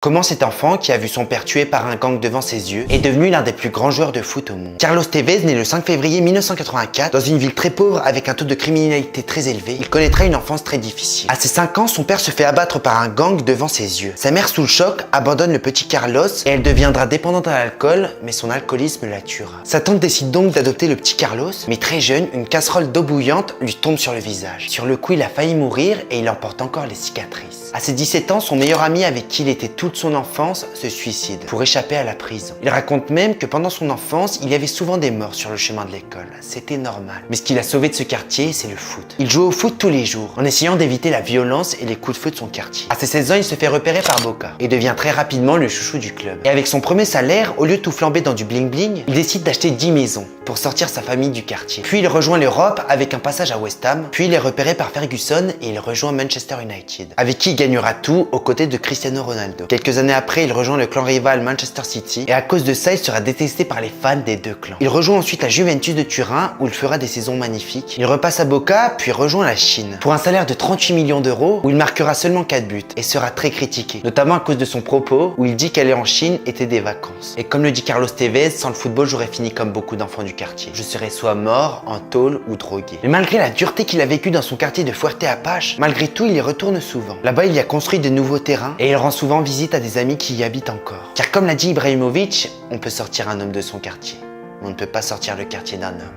Comment cet enfant, qui a vu son père tué par un gang devant ses yeux, est devenu l'un des plus grands joueurs de foot au monde. Carlos Tevez, né le 5 février 1984, dans une ville très pauvre avec un taux de criminalité très élevé, il connaîtra une enfance très difficile. À ses 5 ans, son père se fait abattre par un gang devant ses yeux. Sa mère, sous le choc, abandonne le petit Carlos et elle deviendra dépendante à l'alcool, mais son alcoolisme la tuera. Sa tante décide donc d'adopter le petit Carlos, mais très jeune, une casserole d'eau bouillante lui tombe sur le visage. Sur le coup, il a failli mourir et il en porte encore les cicatrices. À ses 17 ans, son meilleur ami avec qui il était toute son enfance se suicide pour échapper à la prison. Il raconte même que pendant son enfance, il y avait souvent des morts sur le chemin de l'école. C'était normal. Mais ce qui l'a sauvé de ce quartier, c'est le foot. Il joue au foot tous les jours, en essayant d'éviter la violence et les coups de feu de son quartier. À ses 16 ans, il se fait repérer par Boca et devient très rapidement le chouchou du club. Et avec son premier salaire, au lieu de tout flamber dans du bling bling, il décide d'acheter 10 maisons pour sortir sa famille du quartier. Puis il rejoint l'Europe avec un passage à West Ham, puis il est repéré par Ferguson et il rejoint Manchester United, avec qui il gagnera tout aux côtés de Cristiano Ronaldo. Quelques années après, il rejoint le clan rival Manchester City et à cause de ça, il sera détesté par les fans des deux clans. Il rejoint ensuite la Juventus de Turin où il fera des saisons magnifiques. Il repasse à Boca, puis rejoint la Chine pour un salaire de 38 millions d'euros où il marquera seulement 4 buts et sera très critiqué, notamment à cause de son propos où il dit qu'aller en Chine était des vacances. Et comme le dit Carlos Tevez, sans le football, j'aurais fini comme beaucoup d'enfants du quartier. Je serais soit mort, en tôle ou drogué. Mais malgré la dureté qu'il a vécue dans son quartier de Fuerte Apache, malgré tout, il y retourne souvent. Là-bas, il y a construit de nouveaux terrains et il rend souvent visite à des amis qui y habitent encore. Car comme l'a dit Ibrahimovic, on peut sortir un homme de son quartier, mais on ne peut pas sortir le quartier d'un homme.